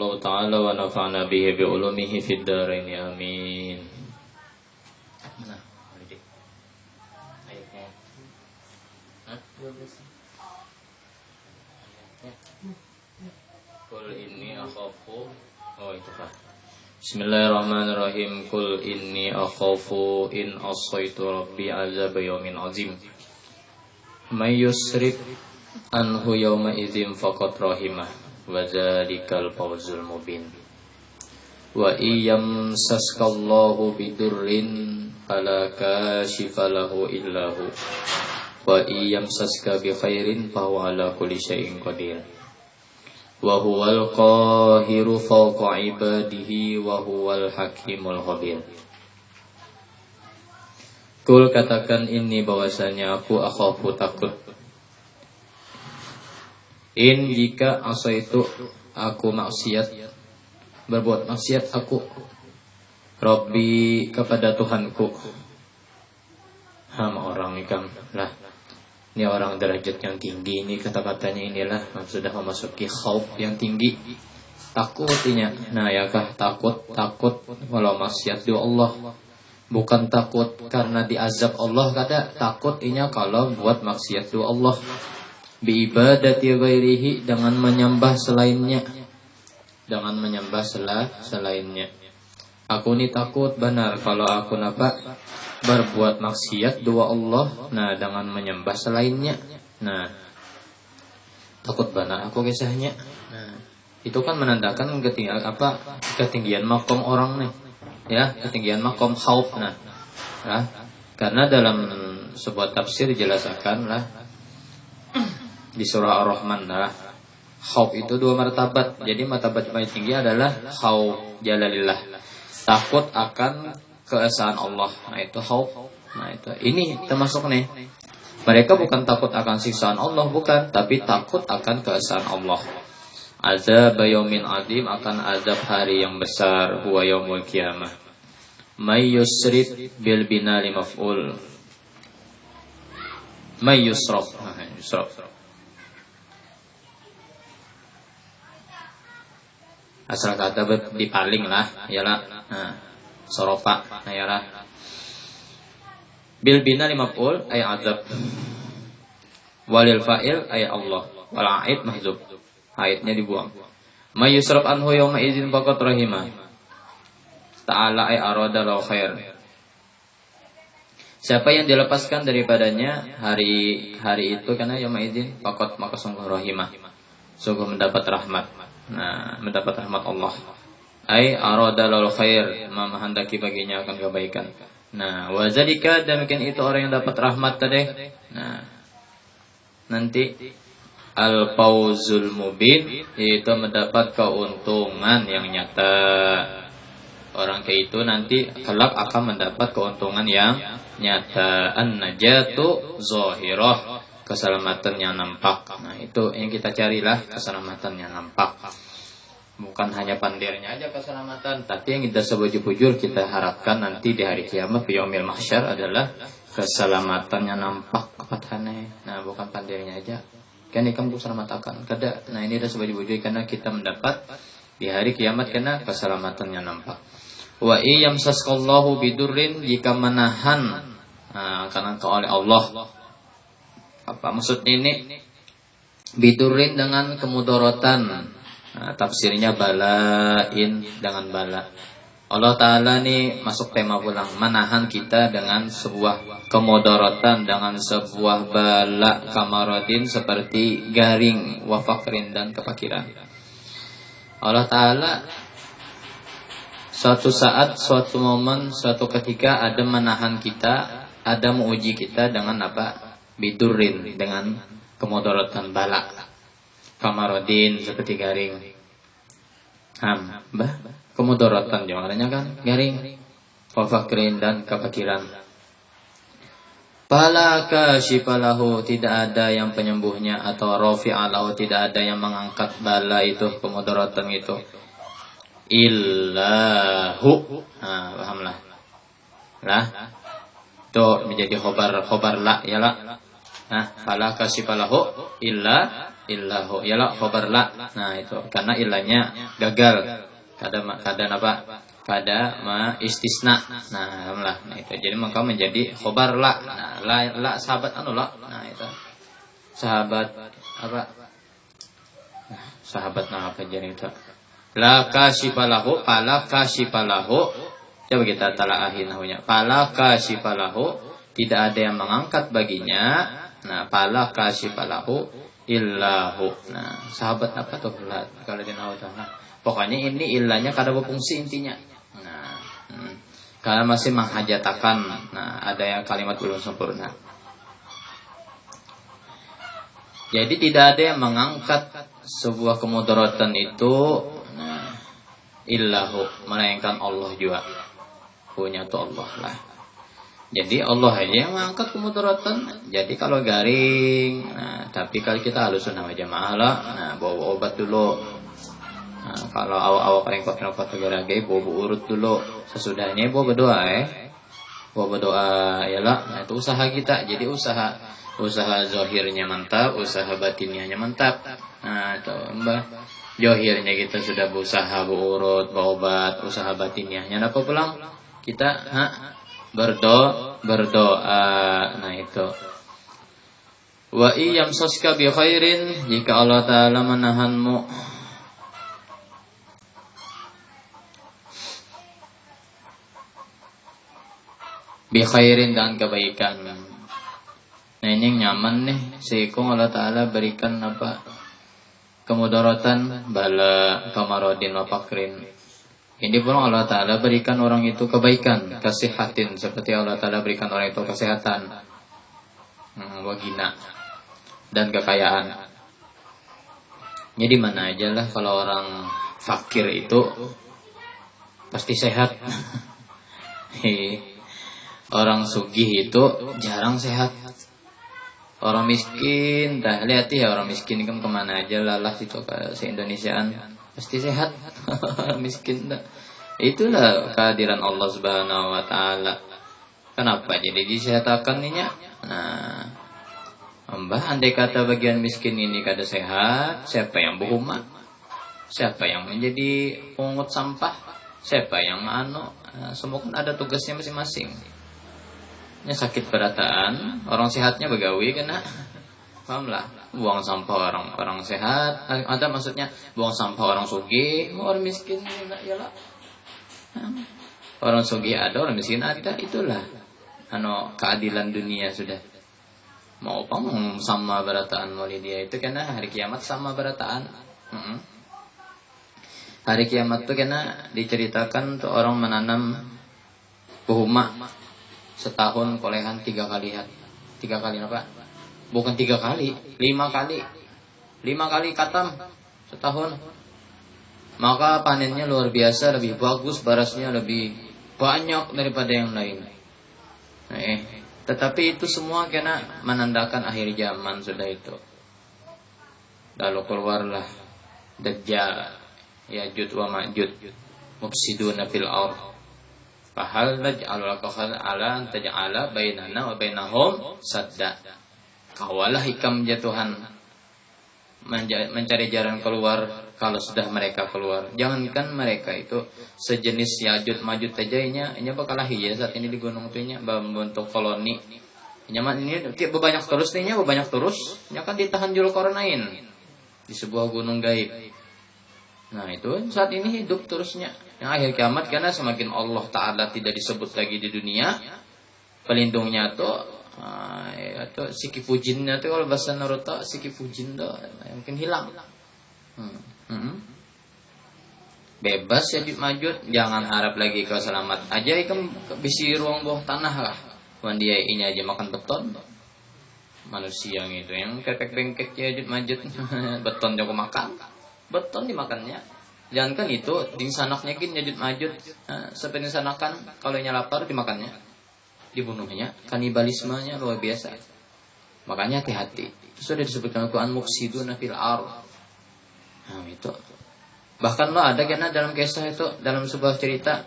Allah taala wa nafa'na bihi bi ulumihi fid dharain amin. Nah, ayatnya. Qul inni akhafu. Oh itu Pak. Bismillahirrahmanirrahim. Qul inni akhafu in asaitu rabbi azab yaumin azim. May yusrif anhu yawma idzin faqad rahimah wa dzalikal fawzul mubin. Wa iyyam saskallahu bidurrin fala kashifa lahu illahu wa iyyam saska bi khairin fa huwa ala kulli syai'in qadir. Wa huwal qahiru fawqa ibadihi wa huwal hakimul khabir. Kul katakan ini bahwasanya aku akhafu takut. In jika asaitu aku maksiat, berbuat maksiat aku Rabbi kepada Tuhanku. Orang ikam lah. Ini orang derajat yang tinggi, ini kata-katanya inilah sudah memasuki khauf yang tinggi. Takut artinya. Nah ya kah takut kalau maksiat di Allah. Bukan takut karena diazab Allah, kata takut inya kalau buat maksiat di Allah. Bi ibadati ghairihi, dengan menyembah selainnya. Dengan menyembah selainnya. Aku ini takut benar kalau aku berbuat maksiat dua Allah, nah dengan menyembah selainnya. Nah, takut benar aku kisahnya. Nah, itu kan menandakan ketinggian makom orang nih. Ya, ketinggian makom khauf. Nah, karena dalam sebuah tafsir dijelaskan di surah Ar-Rahman khauf itu dua martabat. Jadi martabat paling tinggi adalah khauf jalalillah. Takut akan keesaan Allah. Nah itu khauf. Nah itu ini termasuk nih. Mereka bukan takut akan siksaan Allah, bukan, tapi takut akan keesaan Allah. Azab yaumin azim, akan azab hari yang besar, huwa yaumul qiyamah. May yusrif bil bina li maf'ul. May yusraf. Asal kata dipaling lah, yalah. Nah, sorofa, nah yalah. Bil bina li maf'ul ay azab. Walil fa'il ay Allah. Wal a'id mahzub. Aidnya dibuang. May yusraf anhu yawma idzin faqat rahimah. Ta'ala ay arada lahu khair. Siapa yang dilepaskan daripadanya hari itu karena yawma idzin faqat maka sungguh rahimah. Sungguh mendapat rahmat. Nah, mendapat rahmat Allah. Ai arada lahu khair, menghendaki baginya akan kebaikan. Nah, wa zalika, demikian itu orang yang dapat rahmat tadi. Nah, nanti al-fawzul mubin, yaitu mendapat keuntungan yang nyata. Orang kayak itu nanti kelak akan mendapat keuntungan yang nyata. An-najatu zahirah, keselamatan yang nampak. Nah itu yang kita carilah, keselamatan yang nampak. Bukan hanya pandirnya aja keselamatan, tapi yang kita sebujur-bujur kita harapkan nanti di hari kiamat di yaumil mahsyar adalah keselamatan yang nampak kepatahane. Nah bukan pandirnya aja. Kan ikan keselamatan kada. Nah ini dah sebujur-bujur karena kita mendapat di hari kiamat karena keselamatan yang nampak. Wa iyam saskallahu bidurrin, jika menahan karena oleh Allah. Apa maksud ini? Bidurrin dengan kemudorotan. Nah, tafsirnya balain, dengan bala. Allah Ta'ala nih masuk tema pulang, menahan kita dengan sebuah kemudorotan, dengan sebuah bala kamarodin seperti garing, wafakrin dan kepakiran. Allah Ta'ala suatu saat, suatu momen, suatu ketika ada menahan kita, ada menguji kita dengan apa? Bidurrin, dengan kemudorotan bala. Kamarodin seperti garing. Kemudorotan jawabannya kan garing. Wafakrin dan kepakiran. Fala kashifalahu, tidak ada yang penyembuhnya, atau rafi'alahu, tidak ada yang mengangkat bala itu, kemudorotan itu. Illahu. Pahamlah. Lah. Itu menjadi khobar la ya la. Fala kashifalahu illa illahu. Ya la khabar la. Nah itu karena ilahnya gagal. Kada apa? Kada ma istisna. Nah, alhamdulillah. Nah itu jadi maka menjadi khabar la. Nah, la sahabat anu la. Nah itu. Sahabat apa? Nah, sahabat nah apa jadi itu? La kasyifalahu, pala kasyifalahu. Coba kita talaahi nahwnya. Pala kasyifalahu, tidak ada yang mengangkat baginya. Nah, pala kasyifalahu illahu. Nah, sahabat apa tuh? Kalau di nahwu nah, pokoknya ini illahnya kada berfungsi intinya. Nah, karena masih menghajatakan. Nah, ada yang kalimat belum sempurna. Jadi tidak ada yang mengangkat sebuah kemudaratan itu illahu, melainkan Allah juga. Punya tuh Allah lah. Jadi Allah aja yang mengangkat kemudaratan. Jadi kalau garing, nah, tapi kalau kita halus sunnah wal jamaah lah, nah bawa obat dulu. Nah, kalau awak rengkot tegaragai bawa urut dulu. Sesudahnya bawa berdoa bawa berdoa ya lah. Nah itu usaha kita. Jadi usaha zahirnya mantap, usaha batinnya mantap. Nah itu mbak. Johirnya kita sudah berusaha berurut, berobat, usaha batinnya. Yang apa pulang? Kita berdoa. Nah itu. Wa iyamsaska bi khairin, jika Allah Ta'ala menahanmu bi khairin, dan kebaikan. Nah ini yang nyaman nih. Seikung Allah Ta'ala berikan apa? Kemudaratan bala kamarodin wa fakrin. Ini pun Allah Ta'ala berikan orang itu kebaikan, kesihatin, seperti Allah Ta'ala berikan orang itu kesehatan, wagina, dan kekayaan. Jadi mana aja lah kalau orang fakir itu pasti sehat. Orang sugih itu jarang sehat. Orang miskin, dah lihat ya orang miskin kan kemana aja lalah itu ke se-Indonesiaan pasti sehat. Miskin dah. Itulah kehadiran Allah Subhanahu wa Ta'ala. Kenapa jadi disehatakan ininya? Nah, mbah andai kata bagian miskin ini kada sehat, siapa yang berhuma? Siapa yang menjadi pungut sampah? Siapa yang semua kan ada tugasnya masing-masing. Ini sakit berataan, orang sehatnya begawi kena, pahamlah, buang sampah orang sehat, ada maksudnya buang sampah orang sugih, orang miskin iyalah. Orang sugih ada, orang miskin ada, itulah keadilan dunia sudah. Mau pamong sama berataan Maulidia itu karena hari kiamat sama berataan. Hari kiamat itu karena diceritakan tuh orang menanam buhuma. Setahun kolehan 3 kali apa? Bukan 3 kali, 5 kali. 5 kali katam setahun. Maka panennya luar biasa, lebih bagus, barasnya lebih banyak daripada yang lain. Tetapi itu semua kena menandakan akhir zaman sudah itu. Lalu keluarlah Dajjal, Ya'juj wa Ma'juj, mufsiduna fil ardh. Fahal naj'alul kahal ala taj'ala bainana wa bainahum sadda. Kawalah hikam Tuhan mencari jalan keluar kalau sudah mereka keluar. Jangankan mereka itu sejenis Ya'juj Ma'juj tajainya, ini bakal lahir saat ini di gunung tuanya membentuk koloni. Nyaman ini banyak terus nih, banyak terus. Nya kan ditahan Zulkarnain di sebuah gunung gaib. Nah itu saat ini hidup terusnya. Yang akhir kiamat karena semakin Allah Ta'ala tidak disebut lagi di dunia, pelindungnya tuh Siki Fujinnya tuh kalau bahasa Naruto Siki Fujin tuh mungkin hilang. Bebas Ya'juj Ma'juj, jangan harap lagi kau selamat aja ikam bisi ruang bawah tanah lah. Wan dia ini aja makan beton. Manusia gitu yang kepek bengkek Ya'juj Ma'juj beton jago makan. Beton dimakannya. Jangankan itu, dingsanaknya gini Ya'juj Ma'juj seperti disanakan kalau nya lapar dimakannya, dibunuhnya, kanibalismenya luar biasa. Makanya hati-hati. Sudah disebutkan Al-Quran mufsiduna fil ardh. Nah itu. Bahkan lo ada karena dalam kisah itu, dalam sebuah cerita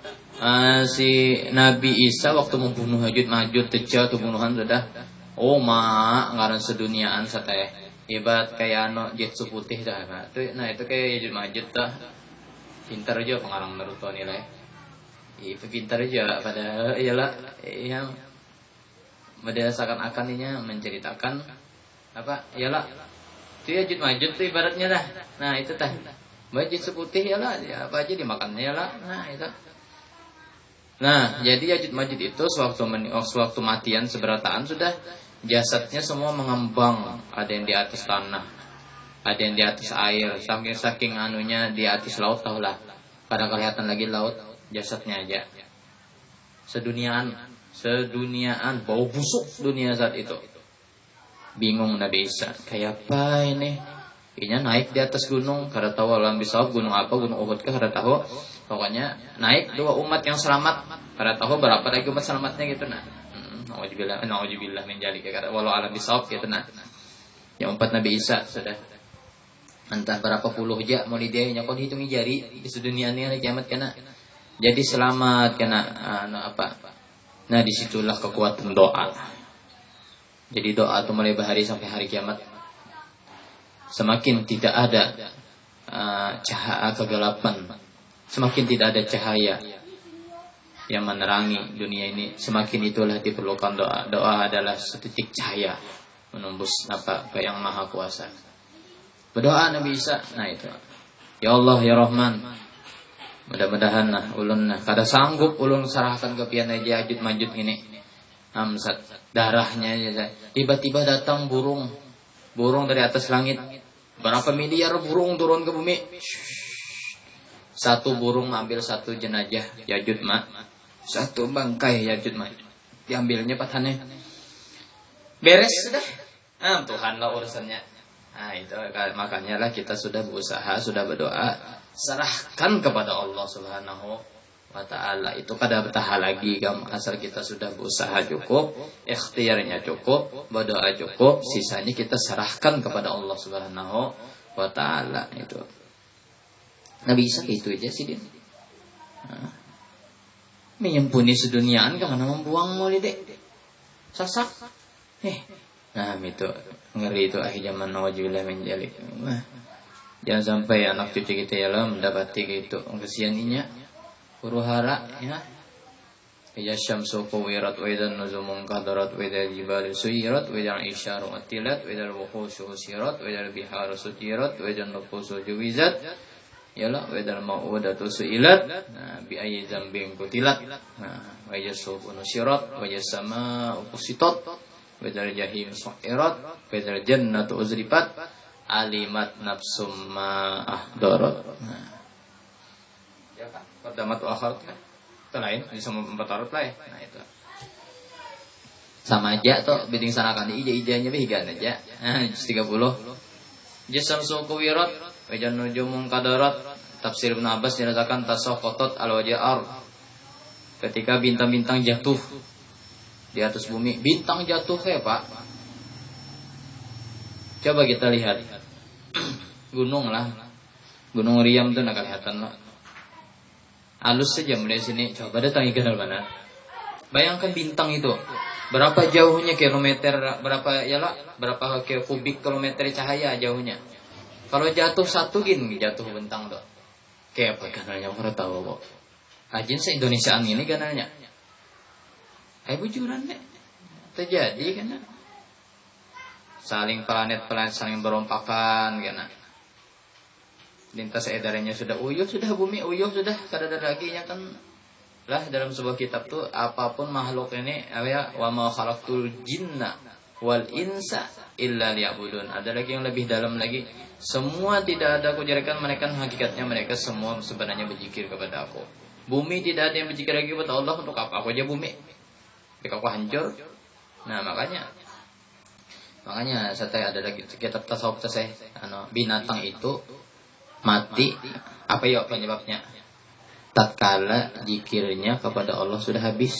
si Nabi Isa waktu membunuh Ya'juj Ma'juj, tejauh pembunuhan sudah. Oh ngaran seduniaan sataya. Ibarat kayak jetsu putih dah. Nah itu kayak Yajud Majud dah. Pintar aja pengarang Naruto nilai. Itu pintar aja pada ialah yang pada seakan-akan ini menceritakan apa? Ialah itu Yajud Majud tuh ibaratnya dah. Nah itu tah. Baju seputih ialah ya, apa aja dimakannya ialah. Nah itu. Nah, jadi Yajud Majud itu sewaktu matian seberataan sudah jasadnya semua mengembang, ada yang di atas tanah, ada yang di atas air, saking anunya di atas laut tahulah. Kadang kelihatan lagi laut, jasadnya aja. Seduniaan, bau busuk dunia saat itu. Bingung Nabi Isa, kayak apa ini? Inya naik di atas gunung, kada tahu alam bisawab gunung apa, gunung Uhud kah kada tahu. Pokoknya naik 2 umat yang selamat, kada tahu berapa lagi umat selamatnya gitu nah. Nauzubillah min dzalik kada walau alam bisawab gitu nah. Yang 4 Nabi Isa sudah entah berapa puluh aja mau dia kon hitungi jari di sedunia ini hari kiamat kena. Jadi selamat kena apa. Nah disitulah kekuatan doa. Jadi doa itu mulai bahari sampai hari kiamat. Semakin tidak ada cahaya kegelapan, semakin tidak ada cahaya yang menerangi dunia ini, semakin itulah diperlukan doa. Doa adalah setitik cahaya menembus apa ke yang maha kuasa. Berdoa Nabi Isa, nah itu. Ya Allah ya Rahman, mudah-mudahan nah ulun nah kada sanggup ulun serahkan ke pian aja Yajud Majud ini. Amsat darahnya aja. Tiba-tiba datang burung dari atas langit. Berapa miliar burung turun ke bumi. Satu burung ambil satu jenazah Yajud Majud. Satu bangkai Yajud Majud. Diambilnya patannya. Beres sudah. Tuhan lah urusannya. Nah itu makanya lah kita sudah berusaha, sudah berdoa. Serahkan kepada Allah Subhanahu wa ta'ala. Itu kada bertahan lagi asal kita sudah berusaha cukup, ikhtiarnya cukup, berdoa cukup, sisanya kita serahkan kepada Allah Subhanahu wa ta'ala. Itu Nabi Isa itu aja sih dia. Menyempuni seduniaan karena membuang maulid sasak. Nah itu ngeri itu akhir zaman nawajubillah min dzalik. Jangan sampai anak cucu kita ya lah mendapati gitu kesianinya. Huru-hara ya. Ya syamsu kuwirat wa idan nuzumun qadarat wa idal jibalu suyirat wa idal isyaru atilat wa idal wuhushu husirat wa idal biharu sujirat wa idal nufusu juwizat yalah wa idal mau'udatu su'ilat bi ayyi dzambin qutilat wa yasubu nusirat wa yasama uqsitat wa idal jahim su'irat wa idal jannatu uzrifat alimat nafsum ma ahdarat. Ya kan? Pertama tuh akhirat kan? Itu lain, di semua 4 arut lah ya. Nah itu sama aja tuh bidding sanakan ija-ijanya bihigan aja. 30 Jasam suku wirat wajan nujumun kadarat. Tafsir Ibnu Abbas dirasakan tasaqatat al-waja'ar. Ketika bintang-bintang jatuh di atas bumi. Bintang jatuh kayak Pak. Coba kita lihat gunung lah. Gunung Riam tuh nak kelihatan lah. Halus saja mulai sini. Coba datangi ke mana. Bayangkan bintang itu. Berapa jauhnya kilometer, berapa kubik kilometer cahaya jauhnya. Kalau jatuh satu gini jatuh bintang tuh. Kayak apa kanalnya orang tahu kok. Ajin se-Indonesiaan ini kanalnya. Ayo bujuran deh. Terjadi kan. Saling planet-planet saling berompakan kan. Lintas edarannya sudah sudah bumi sudah kada ada lagi ya kan. Lah dalam sebuah kitab tuh apapun makhluk ini ya wa ma khalaqtul jinna wal insa illa liya'budun. Ada lagi yang lebih dalam lagi. Semua tidak ada aku jadikan mereka hakikatnya mereka semua sebenarnya berzikir kepada aku. Bumi tidak ada yang berzikir lagi kepada Allah untuk apa? Aku aja bumi. Jika aku hancur. Nah, makanya saya ada lagi kitab tasawuf saya binatang itu mati apa ya penyebabnya? Tatkala zikirnya kepada Allah sudah habis.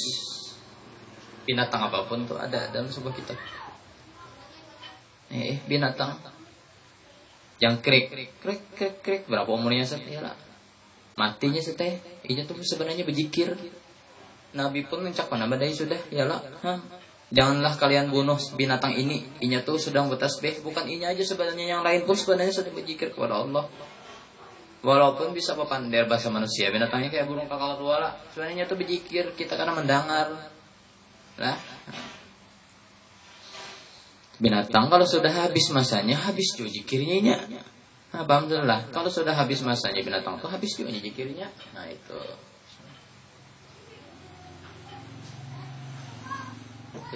Binatang apapun tuh ada dalam sebuah kitab. Binatang yang krik berapa umurnya lah. Matinya itu tuh sebenarnya berzikir. Nabi pun mencak panah badai sudah yalah. Janganlah kalian bunuh binatang ini. Inya tuh sedang bertasbih. Bukan inya aja sebenarnya, yang lain pun sebenarnya sedang berzikir kepada Allah. Walaupun bisa berpandai bahasa manusia, binatangnya kayak burung kakak tua, sebenarnya tuh berzikir, kita karena mendengar. Lah, binatang kalau sudah habis masanya, habis juga zikirnya. Nah, alhamdulillah, kalau sudah habis masanya binatang tuh habis juga zikirnya. Nah itu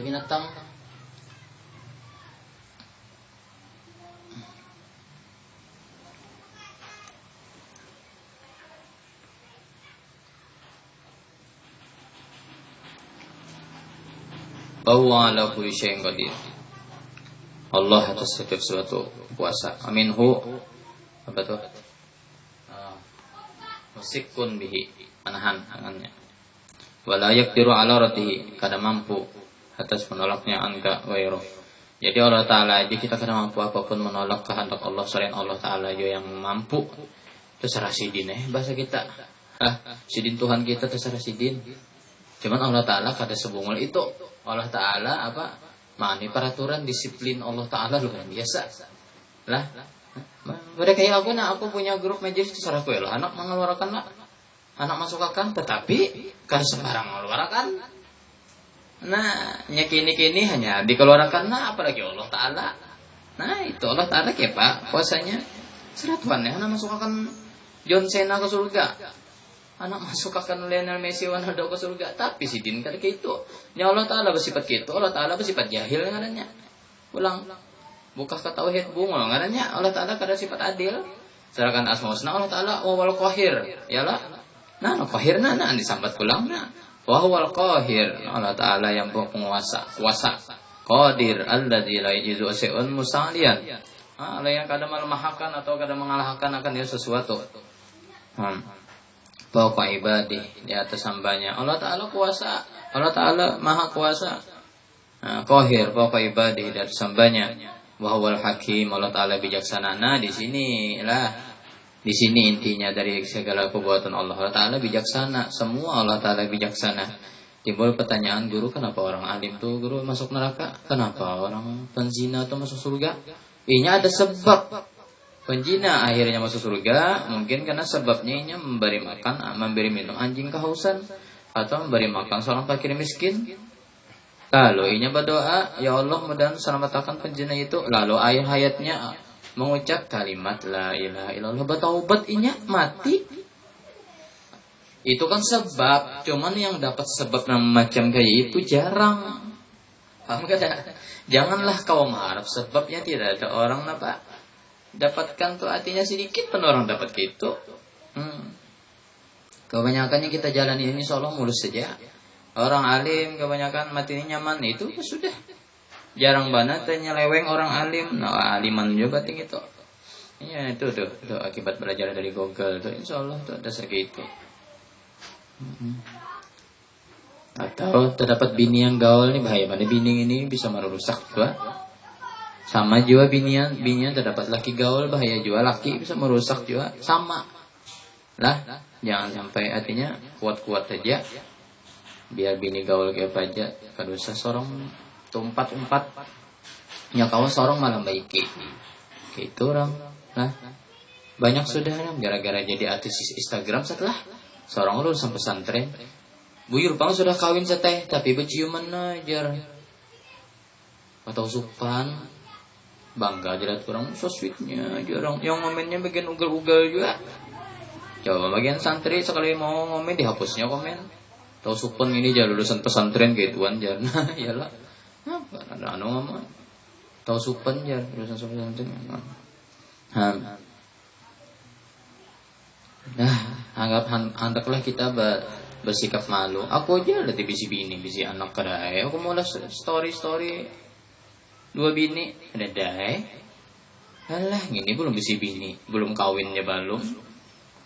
binatang. Bahwa ala kulli syai'in qadir. Allah atas setiap sesuatu kuasa. Aminhu apa tuh? Musikun bihi, anahan tangannya. Wala yaqdiru ala ratihi, kada mampu atas menolaknya angka ghairu. Jadi Allah Ta'ala aja kita kada mampu apapun menolak kehendak Allah, selain Allah Ta'ala aja yang mampu. Terserah sidin bahasa kita. Sidin Tuhan kita terserah sidin. Cuman Allah Ta'ala kada sebungul itu. Allah Ta'ala apa? Mani peraturan disiplin Allah Ta'ala luar biasa. Lah, mereka kayak aku punya grup majelis terserah aku ya lah. Anak mengeluarkan lah, anak masukkan, tetapi kan sembarang mengeluarkan. Nah, kini hanya dikeluarkan nah, apalagi Allah Ta'ala. Nah, itu Allah Ta'ala kayak Pak, puasanya seratuan ya, anak masukkan John Cena ke surga. Anak masuk akan Lionel Messi Ronaldo ke surga. Tapi si din kan kayak itu. Ya Allah Ta'ala bersifat gitu. Allah Ta'ala bersifat jahil ngaranya. Ulang. Buka ke tauhid bungul ngaranya. Allah Ta'ala kada sifat adil. Sedangkan asma husna Allah Ta'ala wal qahir. Yalah. Nah, qahir nah disambat ulang nah. Wa huwal qahir. Allah Ta'ala yang penguasa, kuasa. Qadir alladzi la yajizu syai'un musalian. Allah yang kada melemahkan atau kada mengalahkan akan dia sesuatu. Fauqa ibadih, di atas hambanya. Allah Ta'ala kuasa. Allah Ta'ala maha kuasa. Qahir fauqa ibadih, di atas hambanya. Wa huwal hakim, Allah Ta'ala bijaksana. Nah, di sini intinya dari segala perbuatan Allah. Allah Ta'ala bijaksana. Semua Allah Ta'ala bijaksana. Timbul pertanyaan, guru, kenapa orang alim tuh guru masuk neraka? Kenapa orang penzina tuh masuk surga? Ini ada sebab. Penjina akhirnya masuk surga mungkin karena sebabnya ini memberi minum anjing kehausan atau memberi makan seorang fakir miskin. Lalu inya berdoa, ya Allah mudah selamatkan penjina itu. Lalu akhir hayatnya mengucap kalimat la ilaha illallah, bertaubat inya mati. Itu kan sebab, cuman yang dapat sebab macam kayak itu jarang. Paham kada? Janganlah kau mengharap sebabnya tidak ada orang apa dapatkan tuh, artinya sedikit pun orang dapat gitu. Kebanyakannya kita jalani ini seolah mulus saja. Orang alim kebanyakan matinya nyaman, itu sudah jarang banget nyeleweng orang alim. Nah, aliman juga tinggi itu. Ya itu tuh akibat belajar dari Google tuh, insyaallah tuh ada segitu. Atau terdapat bini yang gaul nih, bahaya mana bini ini bisa merusak juga. Sama juga binian terdapat laki gaul, bahaya juga laki bisa merusak juga. Sama lah, jangan sampai artinya kuat-kuat aja biar bini gaul kayak aja. Kada usah sorong tumpat nya kawan sorong malah baik gitu orang. Nah, banyak sudah gara-gara jadi artis Instagram setelah sorong lulusan pesantren. Buyur pang sudah kawin seteh tapi berciuman aja atau supan. Bangga jelas orang, so sweetnya aja orang. Yang komennya bagian ugal-ugal juga. Coba bagian santri sekali mau ngomen dihapusnya komen. Tahu supon ini jadi lulusan pesantren gituan jar. Nah, iyalah. Apa ada ngomong. Tahu supon jar lulusan pesantren. Nah, hendaklah kita bersikap malu. Aku aja ada bisi bini, bisi anak kedai. Aku mau story 2 bini ada dai. Alah, gini belum bisi bini, belum kawinnya belum.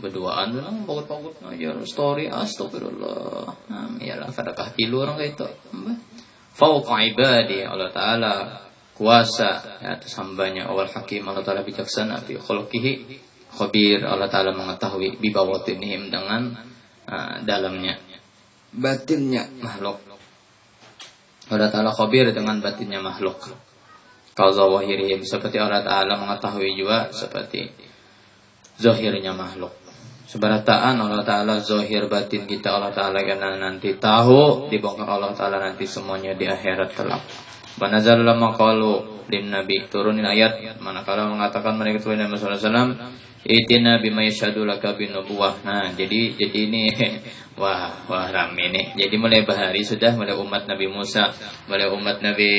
Berduaan lang pagut-pagut aja story, astagfirullah. Iyalah kadakah kilu orang kayak itu. Fauqa ibadi, Allah Ta'ala kuasa atas hambanya. Awal hakim, Allah Ta'ala bijaksana fi khalqihi khabir, Allah Ta'ala mengetahui bibawatinihim dengan dalamnya batinnya makhluk. Allah Ta'ala khabir dengan batinnya makhluk. Kau zawahirihim, seperti Allah Ta'ala mengetahui juga seperti zahirnya makhluk. Seberataan Allah Ta'ala zahir batin kita Allah Ta'ala karena nanti tahu dibongkar Allah Ta'ala nanti semuanya di akhirat kelak. Banazal lama qalu lin nabi, turunin ayat manakala mengatakan mereka kepada Nabi sallallahu alaihi wasallam, itina bima yashhadu laka bin nubuwah. Nah, jadi ini wah rame nih. Jadi mulai bahari sudah mulai umat Nabi Musa, mulai umat Nabi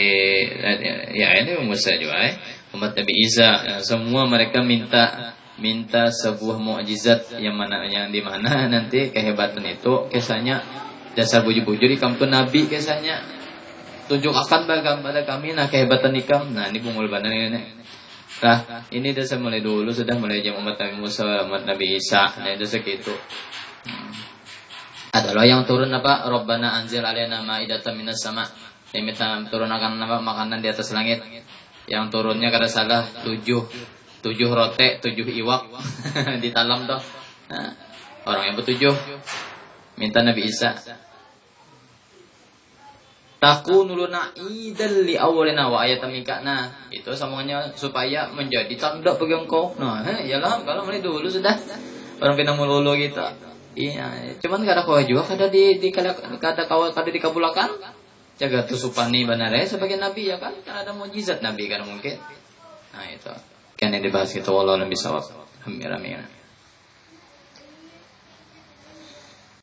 ini Musa juga umat Nabi Isa, semua mereka minta sebuah mukjizat yang di mana nanti kehebatan itu kisahnya dasar buju-buju di kampung Nabi kisahnya tunjukkan pada kami nah kehebatan ikam. Nah ini bungul bandar ini. Nah ini dasar mulai dulu sudah mulai jam umat Nabi Musa, umat Nabi Isa. Nah itu segitu. Adalah yang turun apa? Rabbana anzil alaina ma'idatan minas sama. Yang minta turunkan apa makanan di atas langit. Yang turunnya kada salah 7 rote, 7 iwak ditalam toh. Nah, orang yang bertujuh minta Nabi Isa. Takunuluna idal li awalina wa ayatan minka. Nah, itu sambungannya supaya menjadi tanda bagi engkau. Nah, iyalah kalau mulai dulu sudah orang pinang melulu gitu. Iya, cuman kada kau juga kada dikabulakan. Jaga tusupani banare sebagai nabi ya kan? Kan ada mukjizat nabi kan mungkin. Nah, itu. Kan yang dibahas itu wallahu a'lam bishawab. Amin.